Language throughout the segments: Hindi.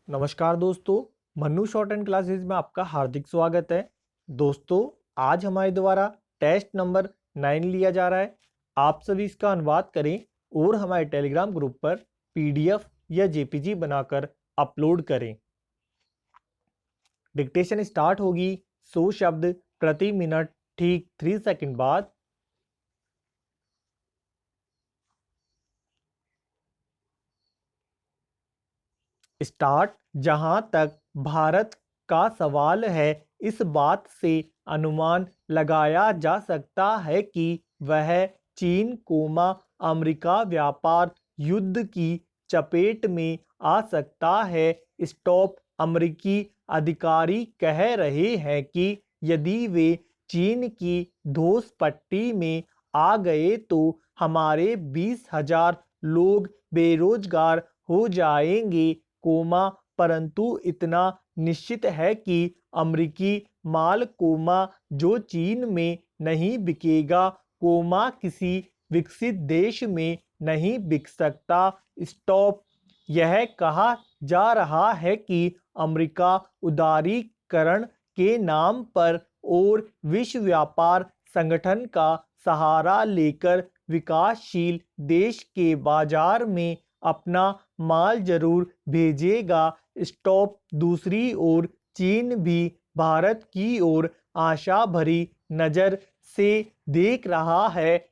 नमस्कार दोस्तों, मन्नू शॉर्ट एंड क्लासेस में आपका हार्दिक स्वागत है। दोस्तों, आज हमारे द्वारा टेस्ट नंबर 9 लिया जा रहा है। आप सभी इसका अनुवाद करें और हमारे टेलीग्राम ग्रुप पर पीडीएफ या जेपीजी बनाकर अपलोड करें। डिक्टेशन स्टार्ट होगी 100 शब्द प्रति मिनट ठीक 3 सेकंड बाद। स्टार्ट। जहां तक भारत का सवाल है, इस बात से अनुमान लगाया जा सकता है कि वह चीन अमेरिका व्यापार युद्ध की चपेट में आ सकता है। स्टॉप। अमेरिकी अधिकारी कह रहे हैं कि यदि वे चीन की धौंस पट्टी में आ गए तो हमारे 20,000 लोग बेरोजगार हो जाएंगे, परंतु इतना निश्चित है कि अमेरिकी माल जो चीन में नहीं बिकेगा, किसी विकसित देश में नहीं बिक सकता। स्टॉप। यह कहा जा रहा है कि अमेरिका उदारीकरण के नाम पर और विश्व व्यापार संगठन का सहारा लेकर विकासशील देश के बाजार में अपना माल जरूर भेजेगा। स्टॉप। दूसरी ओर चीन भी भारत की ओर आशा भरी नज़र से देख रहा है,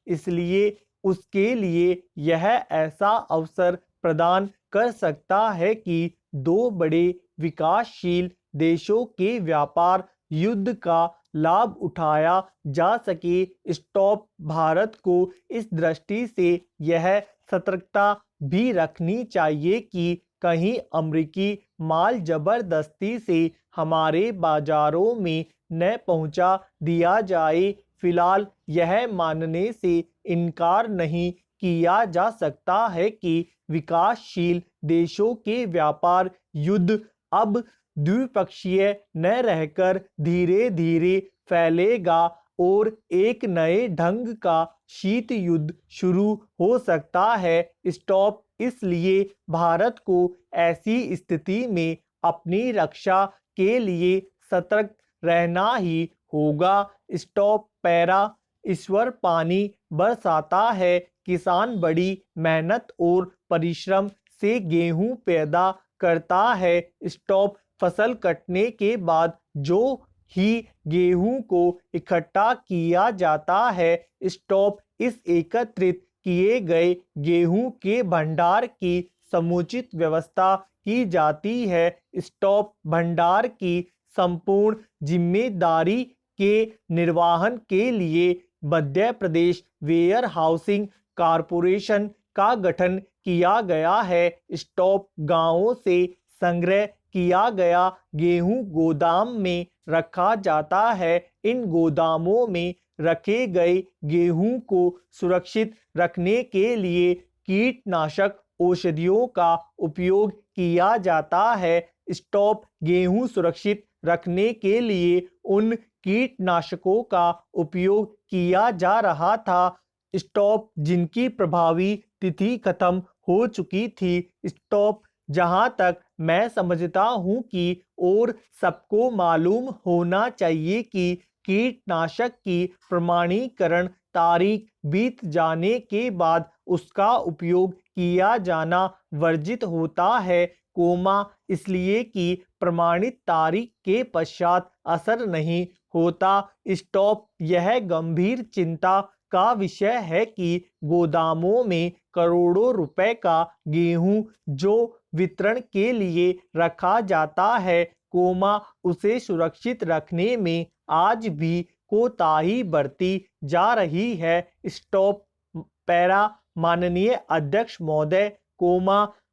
इसलिए उसके लिए यह ऐसा अवसर प्रदान कर सकता है कि दो बड़े विकासशील देशों के व्यापार युद्ध का लाभ उठाया जा सके। स्टॉप। भारत को इस दृष्टि से यह सतर्कता भी रखनी चाहिए कि कहीं अमेरिकी माल जबरदस्ती से हमारे बाजारों में न पहुंचा दिया जाए। फिलहाल यह मानने से इनकार नहीं किया जा सकता है कि विकासशील देशों के व्यापार युद्ध अब द्विपक्षीय न रहकर धीरे धीरे फैलेगा और एक नए ढंग का शीत युद्ध शुरू हो सकता है। स्टॉप। इसलिए भारत को ऐसी स्थिति में अपनी रक्षा के लिए सतर्क रहना ही होगा। स्टॉप। पैरा। ईश्वर पानी बरसाता है, किसान बड़ी मेहनत और परिश्रम से गेहूं पैदा करता है। स्टॉप। फसल कटने के बाद जो ही गेहूं को इकट्ठा किया जाता है। स्टॉप। इस एकत्रित किए गए गेहूं के भंडार की समुचित व्यवस्था की जाती है। स्टॉप। भंडार की संपूर्ण जिम्मेदारी के निर्वहन के लिए Madhya Pradesh where housing corporation का गठन किया गया है। स्टॉप। गांवों से संग्रह किया गया गेहूं गोदाम में रखा जाता है। इन गोदामों में रखे गए गेहूं को सुरक्षित रखने के लिए कीटनाशक औषधियों का उपयोग किया जाता है। स्टॉप। गेहूं सुरक्षित रखने के लिए उन कीटनाशकों का उपयोग किया जा रहा था, स्टॉप, जिनकी प्रभावी तिथि खत्म हो चुकी थी। स्टॉप। जहां तक मैं समझता हूं कि और सबको मालूम होना चाहिए कि कीटनाशक की प्रमाणीकरण तारीख बीत जाने के बाद उसका उपयोग किया जाना वर्जित होता है, इसलिए कि प्रमाणित तारीख के पश्चात असर नहीं होता। स्टॉप। यह गंभीर चिंता का विषय है कि गोदामों में करोड़ों रुपए का गेहूं जो वितरण के लिए रखा जाता है, उसे सुरक्षित रखने में आज भी कोताही बरती जा रही है। स्टॉप। पैरा। माननीय अध्यक्ष महोदय,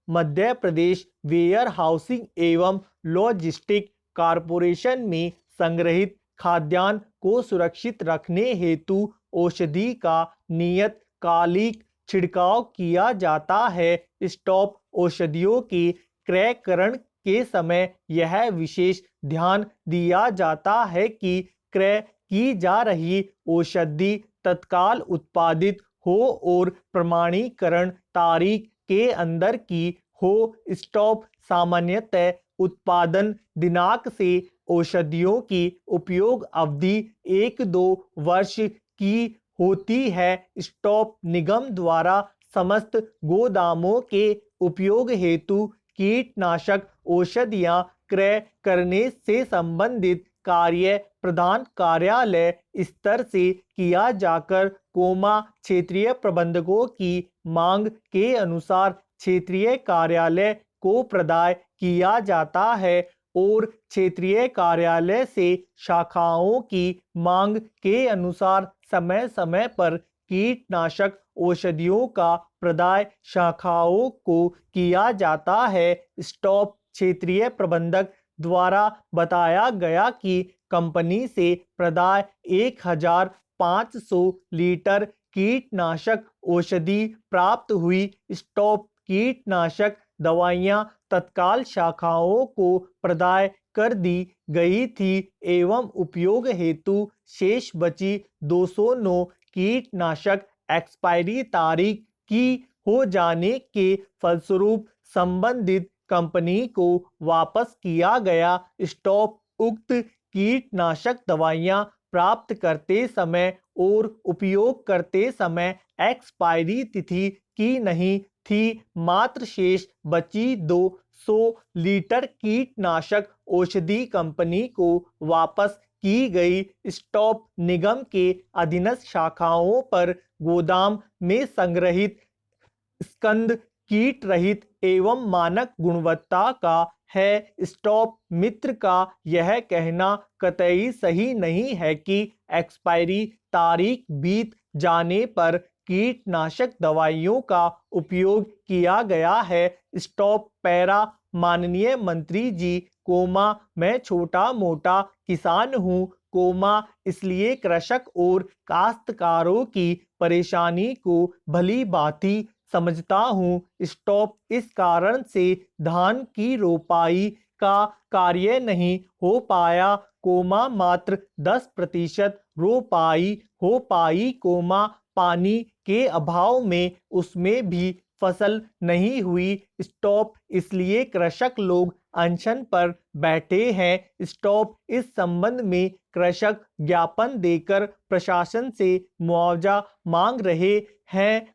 मध्य प्रदेश वेयर हाउसिंग एवं लॉजिस्टिक कारपोरेशन में संग्रहित खाद्यान्न को सुरक्षित रखने हेतु औषधि का नियत कालिक छिड़काव किया जाता है। स्टॉप। औषधियों के क्रयकरण के समय यह विशेष ध्यान दिया जाता है कि क्रय की जा रही औषधि तत्काल उत्पादित हो और प्रमाणीकरण तारीख के अंदर की हो। स्टॉप। सामान्यतः उत्पादन दिनांक से औषधियों की उपयोग अवधि 1-2 वर्ष की होती है। स्टॉप निगम द्वारा समस्त गोदामों के उपयोग हेतु कीटनाशक औषधियां क्रय करने से संबंधित कार्य प्रधान कार्यालय स्तर से किया जाकर क्षेत्रीय प्रबंधकों की मांग के अनुसार क्षेत्रीय कार्यालय को प्रदान किया जाता है और क्षेत्रीय कार्यालय से शाखाओं की मांग के अनुसार समय समय पर कीटनाशक औषधियों का प्रदाय शाखाओं को किया जाता है। स्टॉप क्षेत्रीय प्रबंधक द्वारा बताया गया कि कंपनी से प्रदाय 1500 लीटर कीटनाशक औषधि प्राप्त हुई। स्टॉप कीटनाशक दवाइयां तत्काल शाखाओं को प्रदाय कर दी गई थी एवं उपयोग हेतु शेष बची 209 कीटनाशक एक्सपायरी तारीख की हो जाने के फलस्वरूप संबंधित कंपनी को वापस किया गया। स्टॉप उक्त कीटनाशक दवाइयां प्राप्त करते समय और उपयोग करते समय एक्सपायरी तिथि की नहीं थी। मात्र शेष बची 200 लीटर कीटनाशक औषधि कंपनी को वापस की गई। स्टॉप निगम के अधीनस्थ शाखाओं पर गोदाम में संग्रहित स्कंद कीट रहित एवं मानक गुणवत्ता का है। स्टॉप मित्र का यह कहना कतई सही नहीं है कि एक्सपायरी तारीख बीत जाने पर कीटनाशक दवाइयों का उपयोग किया गया है। स्टॉप पैरा माननीय मंत्री जी, मैं छोटा मोटा किसान हूँ, इसलिए कृषक और काश्तकारों की परेशानी को भली भांति समझता हूँ। स्टॉप इस कारण से धान की रोपाई का कार्य नहीं हो पाया, मात्र 10% रोपाई हो पाई, पानी के अभाव में उसमें भी फसल नहीं हुई। स्टॉप इसलिए कृषक लोग अनशन पर बैठे हैं। स्टॉप इस संबंध में कृषक ज्ञापन देकर प्रशासन से मुआवजा मांग रहे हैं,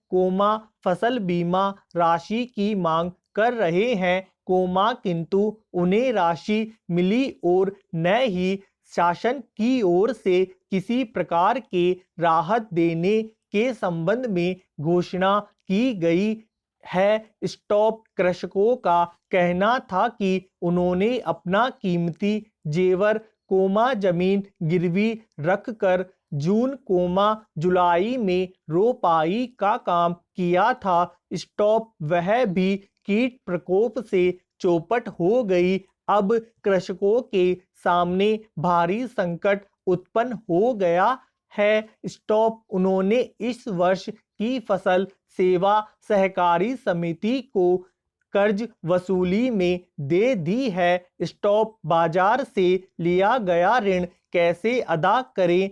फसल बीमा राशि की मांग कर रहे हैं, किंतु उन्हें राशि मिली और न ही शासन की ओर से किसी प्रकार के राहत देने के संबंध में घोषणा की गई है। स्टॉप कृषकों का कहना था कि उन्होंने अपना कीमती जेवर जमीन गिरवी रखकर जून जुलाई में रोपाई का काम किया था। स्टॉप वह भी कीट प्रकोप से चौपट हो गई। अब कृषकों के सामने भारी संकट उत्पन्न हो गया है। स्टॉप उन्होंने इस वर्ष की फसल सेवा सहकारी समिति को कर्ज वसूली में दे दी है। स्टॉप बाजार से लिया गया ऋण कैसे अदा करें,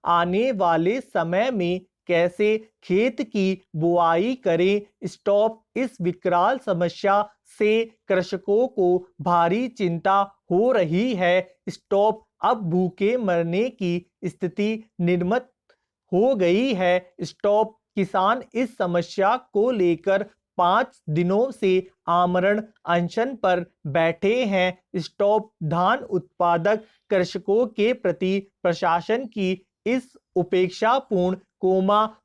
आने वाले समय में कैसे खेत की बुआई करें। स्टॉप इस विकराल समस्या से कृषकों को भारी चिंता हो रही है। स्टॉप अब भूखे मरने की स्थिति निर्मित हो गई है। स्टॉप किसान इस समस्या को लेकर 5 दिनों से आमरण अनशन पर बैठे हैं। स्टॉप धान उत्पादक कृषकों के प्रति प्रशासन की इस उपेक्षापूर्ण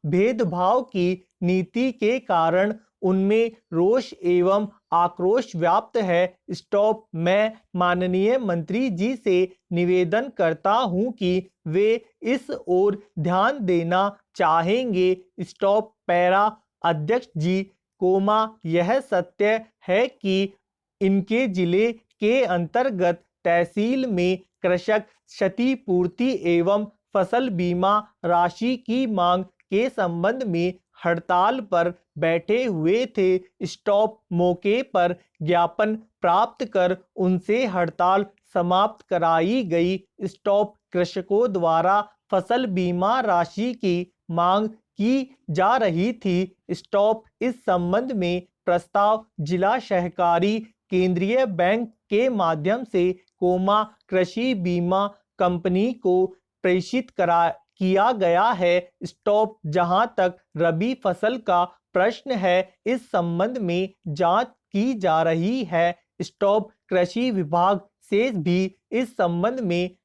भेदभाव की नीति के कारण उनमें रोष एवं आक्रोश व्याप्त है। स्टॉप मैं माननीय मंत्री जी से निवेदन करता हूं कि वे इस ओर ध्यान देना चाहेंगे। स्टॉप पैरा अध्यक्ष जी, यह सत्य है कि इनके जिले के अंतर्गत तहसील में कृषक क्षतिपूर्ति एवं फसल बीमा राशि की मांग के संबंध में हड़ताल पर बैठे हुए थे। स्टॉप मौके पर ज्ञापन प्राप्त कर उनसे हड़ताल समाप्त कराई गई। स्टॉप कृषकों द्वारा फसल बीमा राशि की मांग की जा रही थी। स्टॉप इस संबंध में प्रस्ताव जिला सहकारी केंद्रीय बैंक के माध्यम से कोमा कृषि बीमा कंपनी को प्रेषित किया गया है। स्टॉप। जहां तक रबी फसल का प्रश्न है, इस संबंध में जांच की जा रही है। स्टॉप। कृषि विभाग से भी इस संबंध में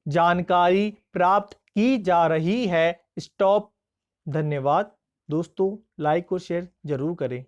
जानकारी प्राप्त की जा रही है। स्टॉप। धन्यवाद दोस्तों, लाइक और शेयर जरूर करें।